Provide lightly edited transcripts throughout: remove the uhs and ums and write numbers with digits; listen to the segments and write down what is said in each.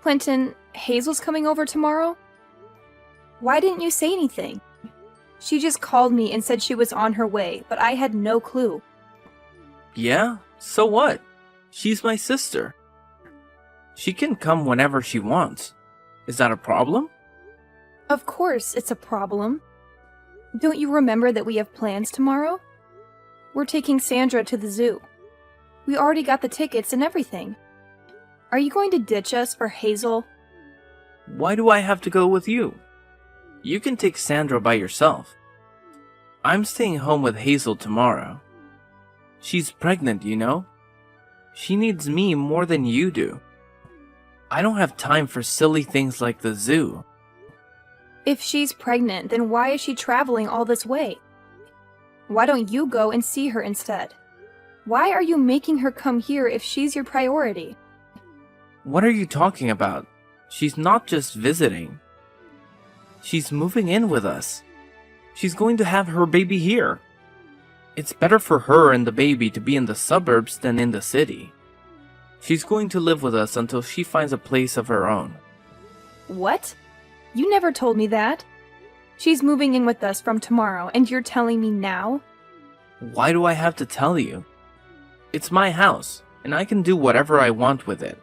Quentin, Hazel's coming over tomorrow? Why didn't you say anything? She just called me and said she was on her way, but I had no clue. Yeah? So what? She's my sister. She can come whenever she wants. Is that a problem? Of course it's a problem. Don't you remember that we have plans tomorrow? We're taking Sandra to the zoo. We already got the tickets and everything. Are you going to ditch us for Hazel? Why do I have to go with you? You can take Sandra by yourself. I'm staying home with Hazel tomorrow. She's pregnant, you know? She needs me more than you do. I don't have time for silly things like the zoo. If she's pregnant, then why is she traveling all this way? Why don't you go and see her instead? Why are you making her come here if she's your priority? What are you talking about? She's not just visiting. She's moving in with us. She's going to have her baby here. It's better for her and the baby to be in the suburbs than in the city. She's going to live with us until she finds a place of her own. What? You never told me that. She's moving in with us from tomorrow, and you're telling me now? Why do I have to tell you? It's my house, and I can do whatever I want with it.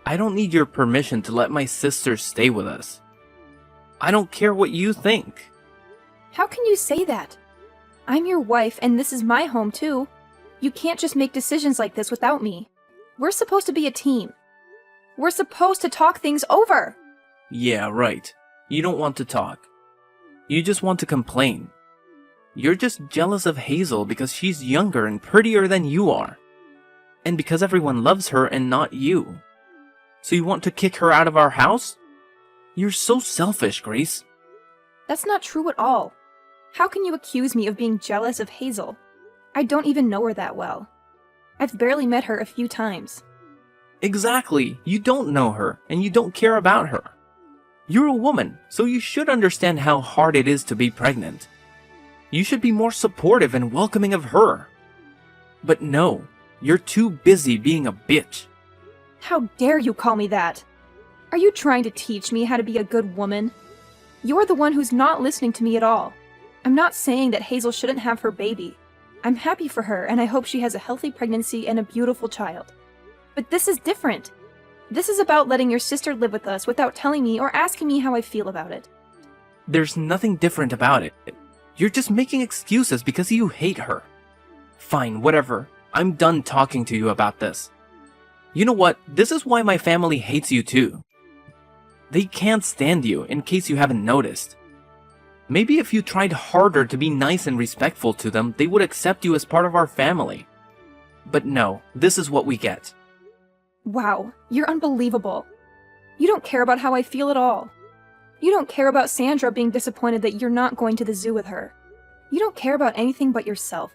I don't need your permission to let my sister stay with us. I don't care what you think. How can you say that? I'm your wife, and this is my home too. You can't just make decisions like this without me. We're supposed to be a team. We're supposed to talk things over. Yeah, right. You don't want to talk. You just want to complain. You're just jealous of Hazel because she's younger and prettier than you are. And because everyone loves her and not you. So you want to kick her out of our house? You're so selfish, Grace. That's not true at all. How can you accuse me of being jealous of Hazel? I don't even know her that well. I've barely met her a few times. Exactly. You don't know her, and you don't care about her. You're a woman, so you should understand how hard it is to be pregnant. You should be more supportive and welcoming of her. But no, you're too busy being a bitch. How dare you call me that? Are you trying to teach me how to be a good woman? You're the one who's not listening to me at all. I'm not saying that Hazel shouldn't have her baby. I'm happy for her, and I hope she has a healthy pregnancy and a beautiful child. But this is different. This is about letting your sister live with us without telling me or asking me how I feel about it. There's nothing different about it. You're just making excuses because you hate her. Fine, whatever. I'm done talking to you about this. You know what? This is why my family hates you too. They can't stand you, in case you haven't noticed. Maybe if you tried harder to be nice and respectful to them, they would accept you as part of our family. But no, this is what we get. Wow, you're unbelievable. You don't care about how I feel at all. You don't care about Sandra being disappointed that you're not going to the zoo with her. You don't care about anything but yourself.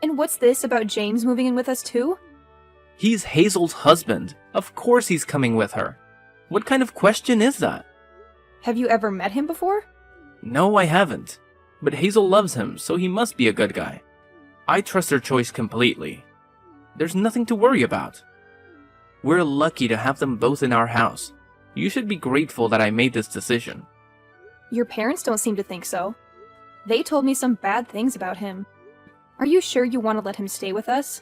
And what's this about James moving in with us too? He's Hazel's husband. Of course he's coming with her. What kind of question is that? Have you ever met him before? No, I haven't. But Hazel loves him, so he must be a good guy. I trust her choice completely. There's nothing to worry about. We're lucky to have them both in our house. You should be grateful that I made this decision. Your parents don't seem to think so. They told me some bad things about him. Are you sure you want to let him stay with us?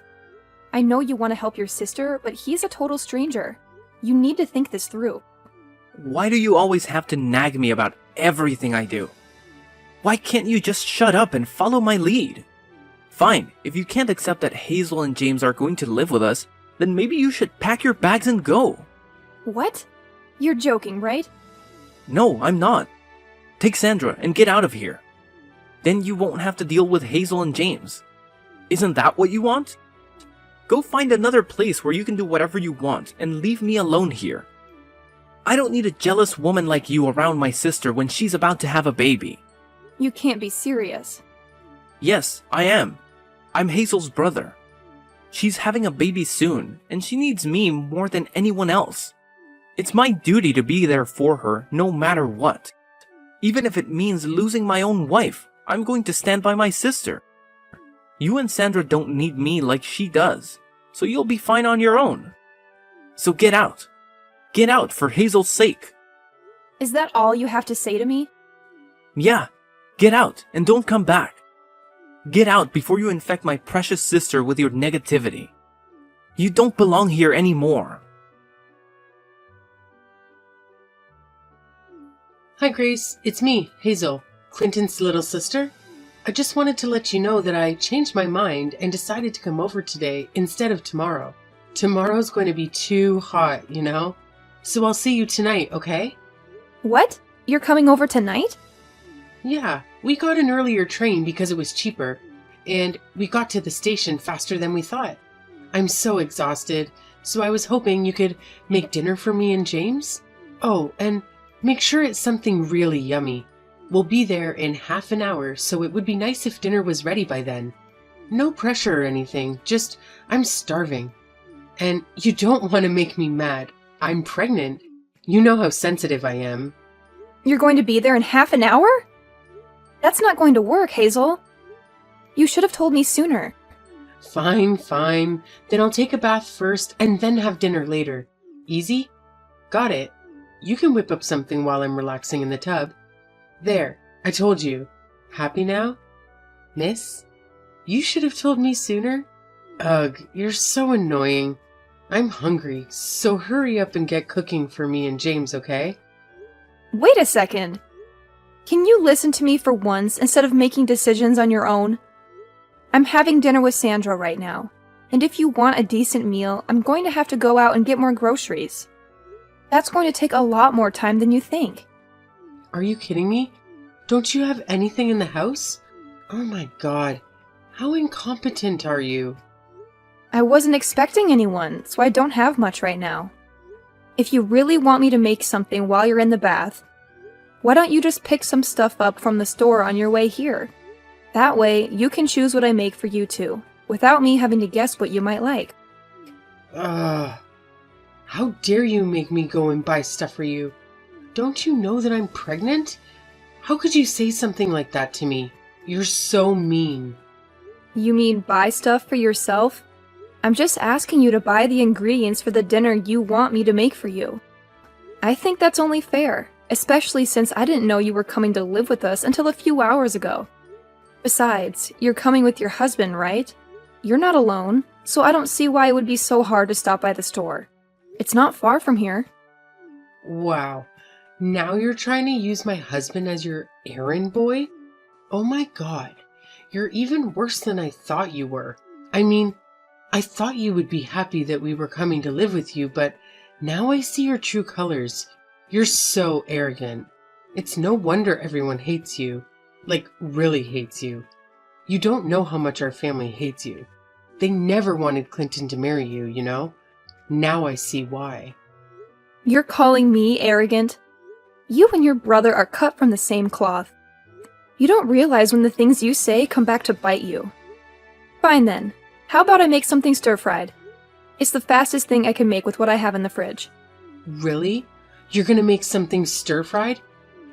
I know you want to help your sister, but he's a total stranger. You need to think this through. Why do you always have to nag me about everything I do? Why can't you just shut up and follow my lead? Fine, if you can't accept that Hazel and James are going to live with us, then maybe you should pack your bags and go. What? You're joking, right? No, I'm not. Take Sandra and get out of here. Then you won't have to deal with Hazel and James. Isn't that what you want? Go find another place where you can do whatever you want and leave me alone here. I don't need a jealous woman like you around my sister when she's about to have a baby. You can't be serious. Yes, I am. I'm Hazel's brother. She's having a baby soon, and she needs me more than anyone else. It's my duty to be there for her no matter what. Even if it means losing my own wife, I'm going to stand by my sister. You and Sandra don't need me like she does, so you'll be fine on your own. So get out. Get out for Hazel's sake. Is that all you have to say to me? Yeah, get out and don't come back. Get out before you infect my precious sister with your negativity. You don't belong here anymore. Hi, Grace. It's me, Hazel, Clinton's little sister. I just wanted to let you know that I changed my mind and decided to come over today instead of tomorrow. Tomorrow's going to be too hot, you know? So I'll see you tonight, okay? What? You're coming over tonight? Yeah, we got an earlier train because it was cheaper, and we got to the station faster than we thought. I'm so exhausted, so I was hoping you could make dinner for me and James. Oh, and make sure it's something really yummy. We'll be there in half an hour, so it would be nice if dinner was ready by then. No pressure or anything, just I'm starving. And you don't want to make me mad. I'm pregnant. You know how sensitive I am. You're going to be there in half an hour? That's not going to work, Hazel. You should have told me sooner. Fine, fine. Then I'll take a bath first and then have dinner later. Easy? Got it. You can whip up something while I'm relaxing in the tub. There, I told you. Happy now? Miss? You should have told me sooner. Ugh, you're so annoying. I'm hungry, so hurry up and get cooking for me and James, okay? Wait a second. Can you listen to me for once instead of making decisions on your own? I'm having dinner with Sandra right now, and if you want a decent meal, I'm going to have to go out and get more groceries. That's going to take a lot more time than you think. Are you kidding me? Don't you have anything in the house? Oh my god, how incompetent are you? I wasn't expecting anyone, so I don't have much right now. If you really want me to make something while you're in the bath, why don't you just pick some stuff up from the store on your way here? That way, you can choose what I make for you too, without me having to guess what you might like. How dare you make me go and buy stuff for you? Don't you know that I'm pregnant? How could you say something like that to me? You're so mean. You mean buy stuff for yourself? I'm just asking you to buy the ingredients for the dinner you want me to make for you. I think that's only fair, especially since I didn't know you were coming to live with us until a few hours ago. Besides, you're coming with your husband, right? You're not alone, so I don't see why it would be so hard to stop by the store. It's not far from here. Wow. Now you're trying to use my husband as your errand boy? Oh my god. You're even worse than I thought you were. I mean, I thought you would be happy that we were coming to live with you, but now I see your true colors. You're so arrogant. It's no wonder everyone hates you. Like, really hates you. You don't know how much our family hates you. They never wanted Clinton to marry you, you know? Now I see why. You're calling me arrogant? You and your brother are cut from the same cloth. You don't realize when the things you say come back to bite you. Fine then. How about I make something stir-fried? It's the fastest thing I can make with what I have in the fridge. Really? You're gonna make something stir-fried?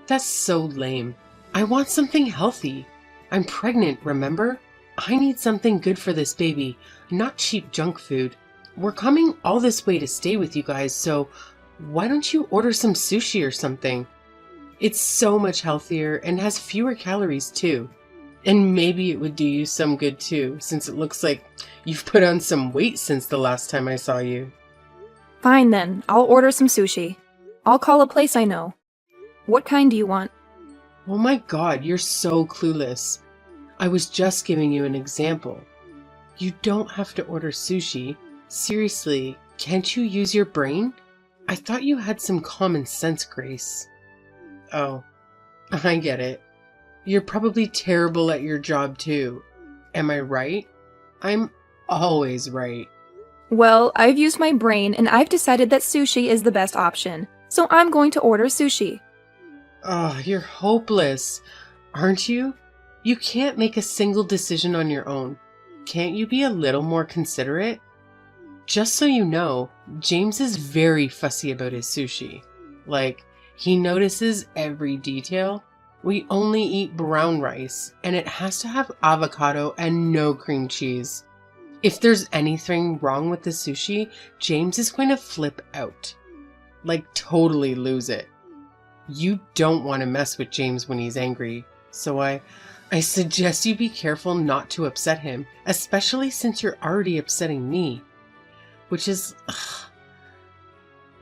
That's so lame. I want something healthy. I'm pregnant, remember? I need something good for this baby, not cheap junk food. We're coming all this way to stay with you guys, so why don't you order some sushi or something? It's so much healthier and has fewer calories too. And maybe it would do you some good too, since it looks like you've put on some weight since the last time I saw you. Fine then, I'll order some sushi. I'll call a place I know. What kind do you want? Oh my god, you're so clueless. I was just giving you an example. You don't have to order sushi. Seriously, can't you use your brain? I thought you had some common sense, Grace. Oh, I get it. You're probably terrible at your job too. Am I right? I'm always right. Well, I've used my brain and I've decided that sushi is the best option, so I'm going to order sushi. Oh, you're hopeless, aren't you? You can't make a single decision on your own. Can't you be a little more considerate? Just so you know, James is very fussy about his sushi. Like, he notices every detail. We only eat brown rice, and it has to have avocado and no cream cheese. If there's anything wrong with the sushi, James is going to flip out. Like, totally lose it. You don't want to mess with James when he's angry, so I suggest you be careful not to upset him, especially since you're already upsetting me. Which is... ugh.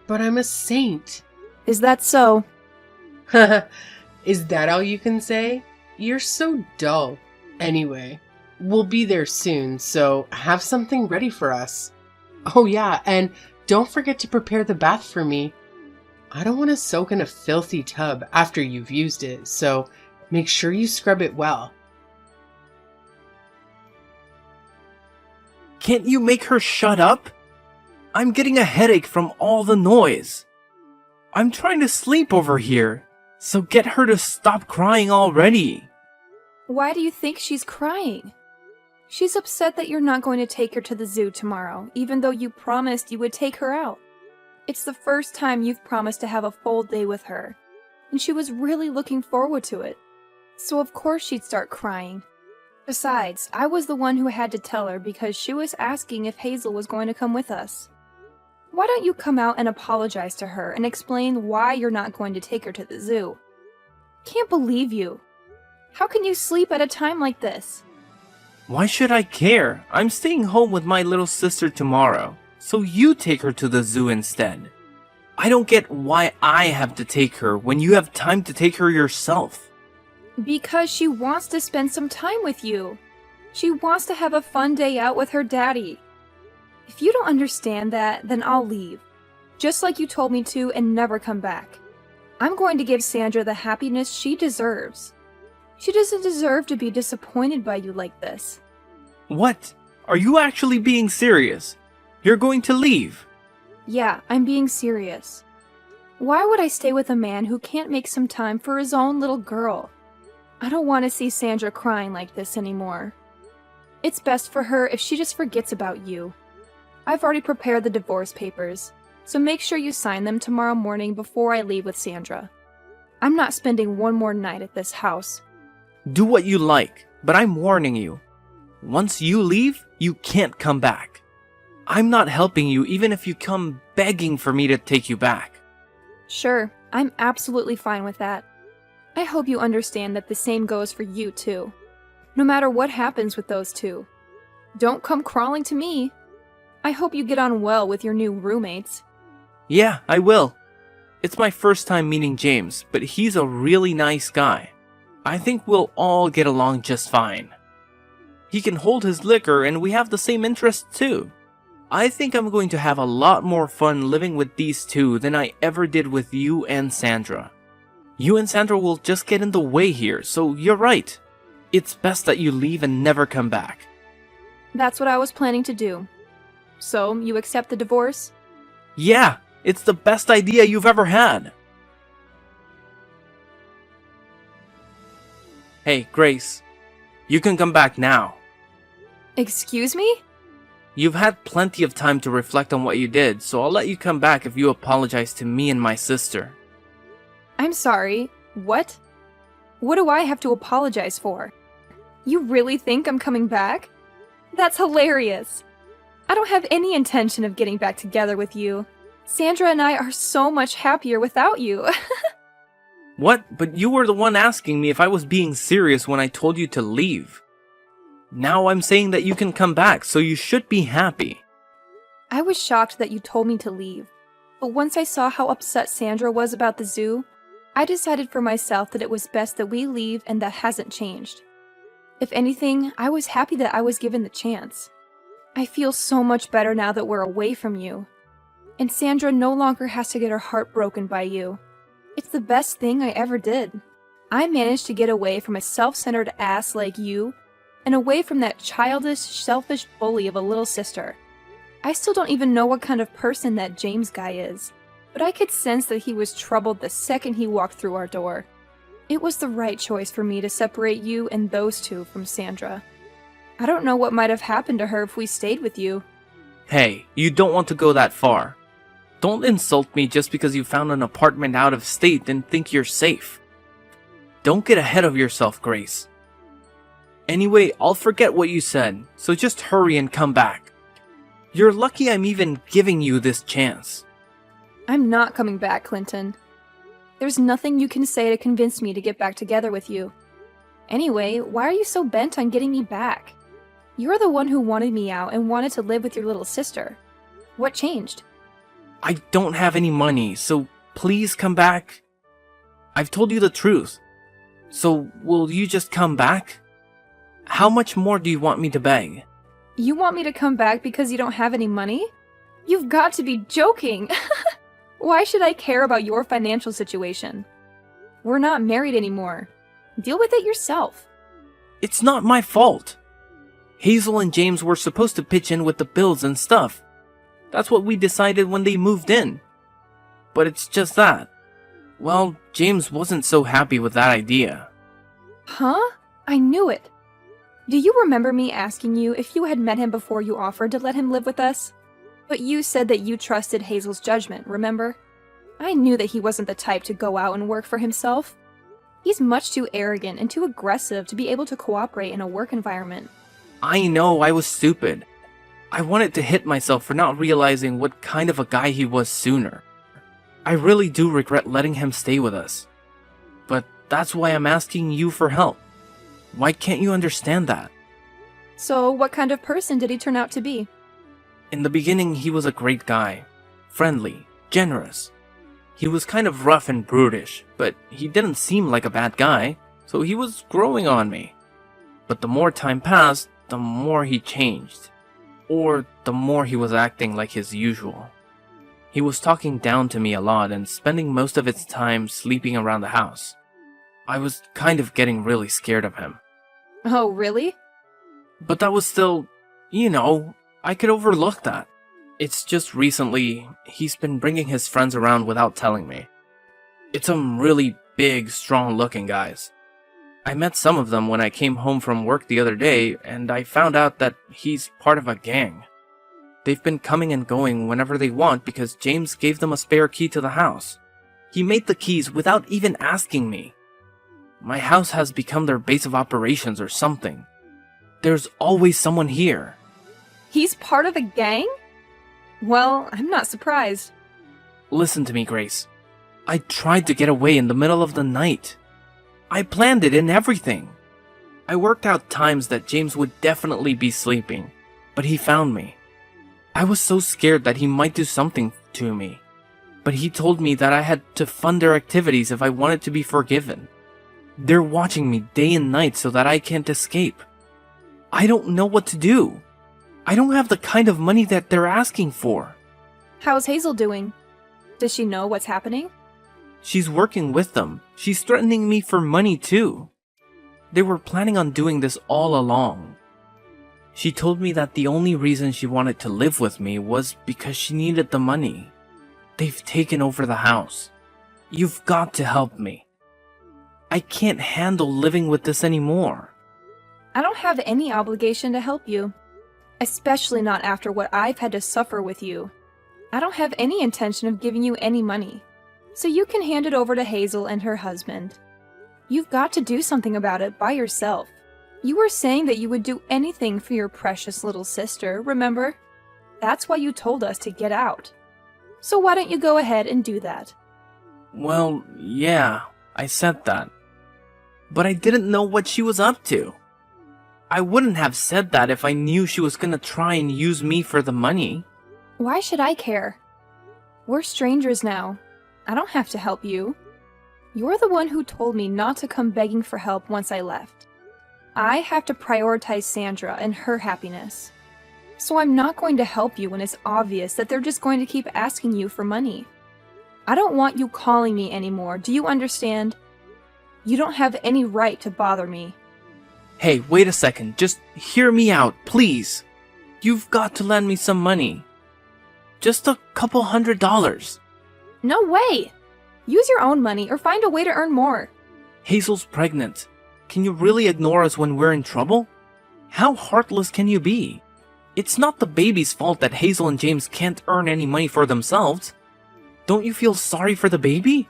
But I'm a saint. Is that so? Is that all you can say? You're so dull. Anyway, we'll be there soon, so have something ready for us. Oh yeah, and don't forget to prepare the bath for me. I don't want to soak in a filthy tub after you've used it, so make sure you scrub it well. Can't you make her shut up? I'm getting a headache from all the noise. I'm trying to sleep over here, so get her to stop crying already. Why do you think she's crying? She's upset that you're not going to take her to the zoo tomorrow, even though you promised you would take her out. It's the first time you've promised to have a full day with her, and she was really looking forward to it. So of course she'd start crying. Besides, I was the one who had to tell her because she was asking if Hazel was going to come with us. Why don't you come out and apologize to her and explain why you're not going to take her to the zoo? Can't believe you. How can you sleep at a time like this? Why should I care? I'm staying home with my little sister tomorrow, so you take her to the zoo instead. I don't get why I have to take her when you have time to take her yourself. Because she wants to spend some time with you. She wants to have a fun day out with her daddy. If you don't understand that, then I'll leave. Just like you told me to, and never come back. I'm going to give Sandra the happiness she deserves. She doesn't deserve to be disappointed by you like this. What? Are you actually being serious? You're going to leave? Yeah, I'm being serious. Why would I stay with a man who can't make some time for his own little girl? I don't want to see Sandra crying like this anymore. It's best for her if she just forgets about you. I've already prepared the divorce papers, so make sure you sign them tomorrow morning before I leave with Sandra. I'm not spending one more night at this house. Do what you like, but I'm warning you. Once you leave, you can't come back. I'm not helping you even if you come begging for me to take you back. Sure, I'm absolutely fine with that. I hope you understand that the same goes for you too. No matter what happens with those two. Don't come crawling to me. I hope you get on well with your new roommates. Yeah, I will. It's my first time meeting James, but he's a really nice guy. I think we'll all get along just fine. He can hold his liquor and we have the same interests too. I think I'm going to have a lot more fun living with these two than I ever did with you and Sandra. You and Sandra will just get in the way here, so you're right. It's best that you leave and never come back. That's what I was planning to do. So, you accept the divorce? Yeah, it's the best idea you've ever had. Hey, Grace. You can come back now. Excuse me? You've had plenty of time to reflect on what you did, so I'll let you come back if you apologize to me and my sister. I'm sorry. What? What do I have to apologize for? You really think I'm coming back? That's hilarious. I don't have any intention of getting back together with you. Sandra and I are so much happier without you. What? But you were the one asking me if I was being serious when I told you to leave. Now I'm saying that you can come back, so you should be happy. I was shocked that you told me to leave. But once I saw how upset Sandra was about the zoo, I decided for myself that it was best that we leave, and that hasn't changed. If anything, I was happy that I was given the chance. I feel so much better now that we're away from you. And Sandra no longer has to get her heart broken by you. It's the best thing I ever did. I managed to get away from a self-centered ass like you, and away from that childish, selfish bully of a little sister. I still don't even know what kind of person that James guy is, but I could sense that he was troubled the second he walked through our door. It was the right choice for me to separate you and those two from Sandra. I don't know what might have happened to her if we stayed with you. Hey, you don't want to go that far. Don't insult me just because you found an apartment out of state and think you're safe. Don't get ahead of yourself, Grace. Anyway, I'll forget what you said, so just hurry and come back. You're lucky I'm even giving you this chance. I'm not coming back, Clinton. There's nothing you can say to convince me to get back together with you. Anyway, why are you so bent on getting me back? You're the one who wanted me out and wanted to live with your little sister. What changed? I don't have any money, so please come back. I've told you the truth. So will you just come back? How much more do you want me to beg? You want me to come back because you don't have any money? You've got to be joking! Why should I care about your financial situation? We're not married anymore. Deal with it yourself. It's not my fault. Hazel and James were supposed to pitch in with the bills and stuff. That's what we decided when they moved in. But it's just that. Well, James wasn't so happy with that idea. Huh? I knew it. Do you remember me asking you if you had met him before you offered to let him live with us? But you said that you trusted Hazel's judgment, remember? I knew that he wasn't the type to go out and work for himself. He's much too arrogant and too aggressive to be able to cooperate in a work environment. I know I was stupid. I wanted to hit myself for not realizing what kind of a guy he was sooner. I really do regret letting him stay with us. But that's why I'm asking you for help. Why can't you understand that? So, what kind of person did he turn out to be? In the beginning, he was a great guy. Friendly, generous. He was kind of rough and brutish, but he didn't seem like a bad guy, so he was growing on me. But the more time passed, the more he changed. Or the more he was acting like his usual. He was talking down to me a lot and spending most of his time sleeping around the house. I was kind of getting really scared of him. Oh, really? But that was still, I could overlook that. It's just recently, he's been bringing his friends around without telling me. It's some really big, strong-looking guys. I met some of them when I came home from work the other day, and I found out that he's part of a gang. They've been coming and going whenever they want because James gave them a spare key to the house. He made the keys without even asking me. My house has become their base of operations or something. There's always someone here. He's part of a gang? Well, I'm not surprised. Listen to me, Grace. I tried to get away in the middle of the night. I planned it and everything. I worked out times that James would definitely be sleeping, but he found me. I was so scared that he might do something to me, but he told me that I had to fund their activities if I wanted to be forgiven. They're watching me day and night so that I can't escape. I don't know what to do. I don't have the kind of money that they're asking for. How's Hazel doing? Does she know what's happening? She's working with them. She's threatening me for money too. They were planning on doing this all along. She told me that the only reason she wanted to live with me was because she needed the money. They've taken over the house. You've got to help me. I can't handle living with this anymore. I don't have any obligation to help you. Especially not after what I've had to suffer with you. I don't have any intention of giving you any money. So you can hand it over to Hazel and her husband. You've got to do something about it by yourself. You were saying that you would do anything for your precious little sister, remember? That's why you told us to get out. So why don't you go ahead and do that? Well, yeah, I said that. But I didn't know what she was up to. I wouldn't have said that if I knew she was gonna try and use me for the money. Why should I care? We're strangers now. I don't have to help you. You're the one who told me not to come begging for help once I left. I have to prioritize Sandra and her happiness. So I'm not going to help you when it's obvious that they're just going to keep asking you for money. I don't want you calling me anymore, do you understand? You don't have any right to bother me. Hey, wait a second, just hear me out, please. You've got to lend me some money. Just a couple $100. No way! Use your own money or find a way to earn more. Hazel's pregnant. Can you really ignore us when we're in trouble? How heartless can you be? It's not the baby's fault that Hazel and James can't earn any money for themselves. Don't you feel sorry for the baby?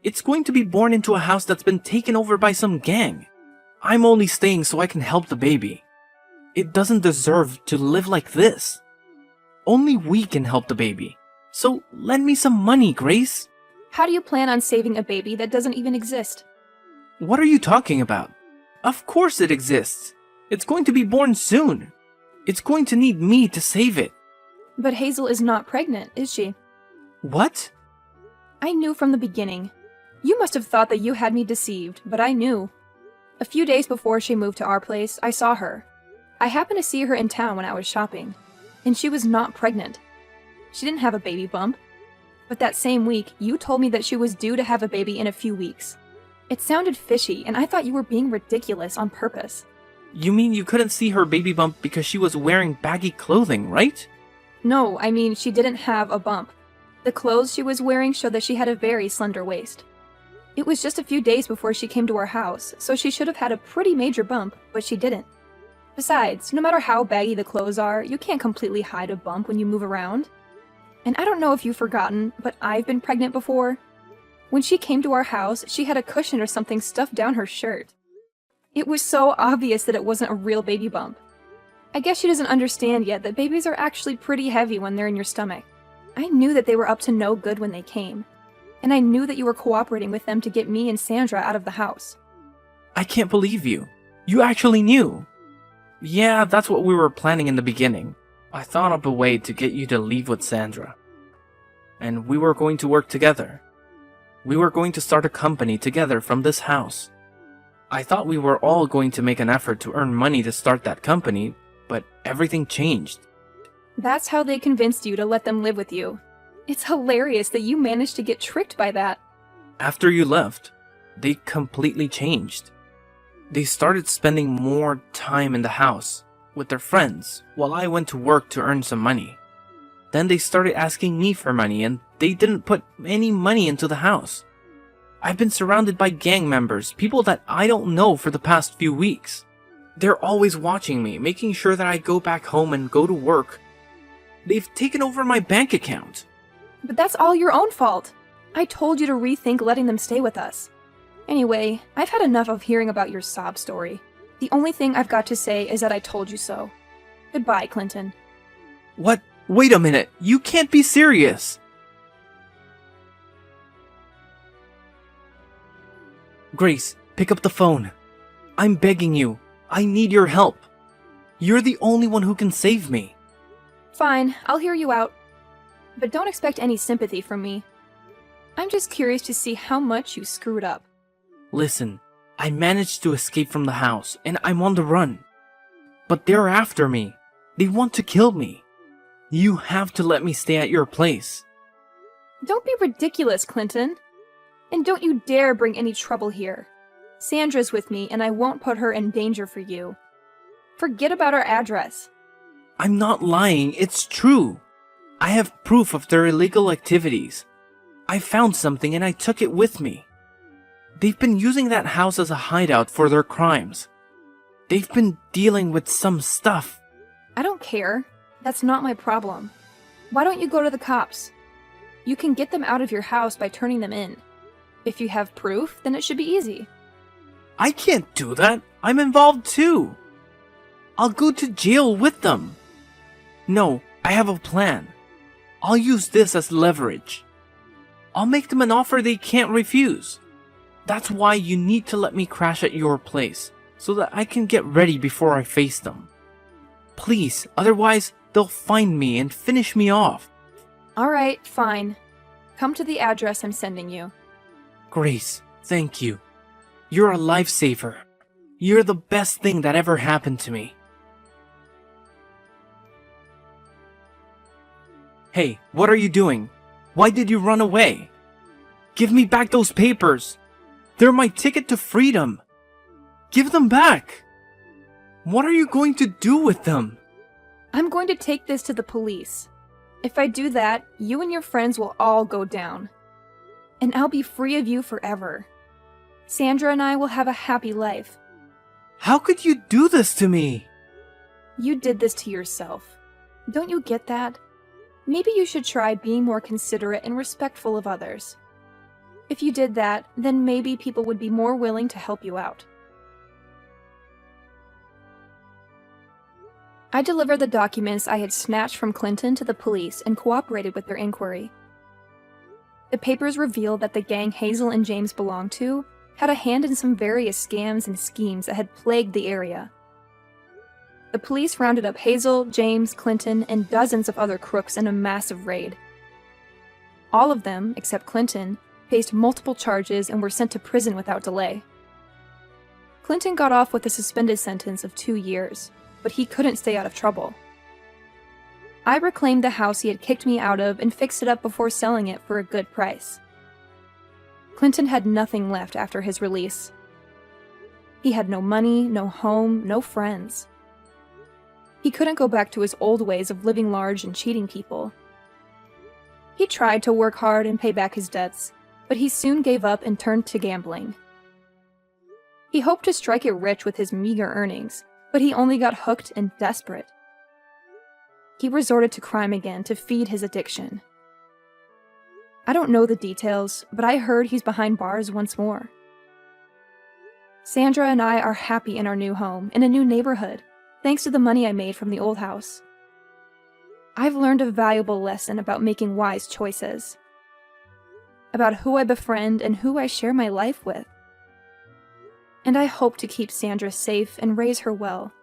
It's going to be born into a house that's been taken over by some gang. I'm only staying so I can help the baby. It doesn't deserve to live like this. Only we can help the baby. So lend me some money, Grace. How do you plan on saving a baby that doesn't even exist? What are you talking about? Of course it exists. It's going to be born soon. It's going to need me to save it. But Hazel is not pregnant, is she? What? I knew from the beginning. You must have thought that you had me deceived, but I knew. A few days before she moved to our place, I saw her. I happened to see her in town when I was shopping, and she was not pregnant. She didn't have a baby bump. But that same week, you told me that she was due to have a baby in a few weeks. It sounded fishy, and I thought you were being ridiculous on purpose. You mean you couldn't see her baby bump because she was wearing baggy clothing, right? No, I mean she didn't have a bump. The clothes she was wearing showed that she had a very slender waist. It was just a few days before she came to our house, so she should have had a pretty major bump, but she didn't. Besides, no matter how baggy the clothes are, you can't completely hide a bump when you move around. And I don't know if you've forgotten, but I've been pregnant before. When she came to our house, she had a cushion or something stuffed down her shirt. It was so obvious that it wasn't a real baby bump. I guess she doesn't understand yet that babies are actually pretty heavy when they're in your stomach. I knew that they were up to no good when they came. And I knew that you were cooperating with them to get me and Sandra out of the house. I can't believe you. You actually knew. Yeah, that's what we were planning in the beginning. I thought up a way to get you to leave with Sandra. And we were going to work together. We were going to start a company together from this house. I thought we were all going to make an effort to earn money to start that company, but everything changed. That's how they convinced you to let them live with you. It's hilarious that you managed to get tricked by that. After you left, they completely changed. They started spending more time in the house with their friends while I went to work to earn some money. Then they started asking me for money and they didn't put any money into the house. I've been surrounded by gang members, people that I don't know for the past few weeks. They're always watching me, making sure that I go back home and go to work. They've taken over my bank account. But that's all your own fault. I told you to rethink letting them stay with us. Anyway, I've had enough of hearing about your sob story. The only thing I've got to say is that I told you so. Goodbye, Clinton. What? Wait a minute. You can't be serious. Grace, pick up the phone. I'm begging you. I need your help. You're the only one who can save me. Fine, I'll hear you out. But don't expect any sympathy from me. I'm just curious to see how much you screwed up. Listen, I managed to escape from the house and I'm on the run. But they're after me. They want to kill me. You have to let me stay at your place. Don't be ridiculous, Clinton. And don't you dare bring any trouble here. Sandra's with me and I won't put her in danger for you. Forget about our address. I'm not lying, it's true. I have proof of their illegal activities. I found something and I took it with me. They've been using that house as a hideout for their crimes. They've been dealing with some stuff. I don't care. That's not my problem. Why don't you go to the cops? You can get them out of your house by turning them in. If you have proof, then it should be easy. I can't do that. I'm involved too. I'll go to jail with them. No, I have a plan. I'll use this as leverage. I'll make them an offer they can't refuse. That's why you need to let me crash at your place, so that I can get ready before I face them. Please, otherwise they'll find me and finish me off. Alright, fine. Come to the address I'm sending you. Grace, thank you. You're a lifesaver. You're the best thing that ever happened to me. Hey, what are you doing? Why did you run away? Give me back those papers. They're my ticket to freedom. Give them back. What are you going to do with them? I'm going to take this to the police. If I do that, you and your friends will all go down. And I'll be free of you forever. Sandra and I will have a happy life. How could you do this to me? You did this to yourself. Don't you get that? Maybe you should try being more considerate and respectful of others. If you did that, then maybe people would be more willing to help you out. I delivered the documents I had snatched from Clinton to the police and cooperated with their inquiry. The papers revealed that the gang Hazel and James belonged to had a hand in some various scams and schemes that had plagued the area. The police rounded up Hazel, James, Clinton, and dozens of other crooks in a massive raid. All of them, except Clinton, faced multiple charges and were sent to prison without delay. Clinton got off with a suspended sentence of 2 years, but he couldn't stay out of trouble. I reclaimed the house he had kicked me out of and fixed it up before selling it for a good price. Clinton had nothing left after his release. He had no money, no home, no friends. He couldn't go back to his old ways of living large and cheating people. He tried to work hard and pay back his debts, but he soon gave up and turned to gambling. He hoped to strike it rich with his meager earnings, but he only got hooked and desperate. He resorted to crime again to feed his addiction. I don't know the details, but I heard he's behind bars once more. Sandra and I are happy in our new home, in a new neighborhood, thanks to the money I made from the old house. I've learned a valuable lesson about making wise choices, about who I befriend and who I share my life with. And I hope to keep Sandra safe and raise her well.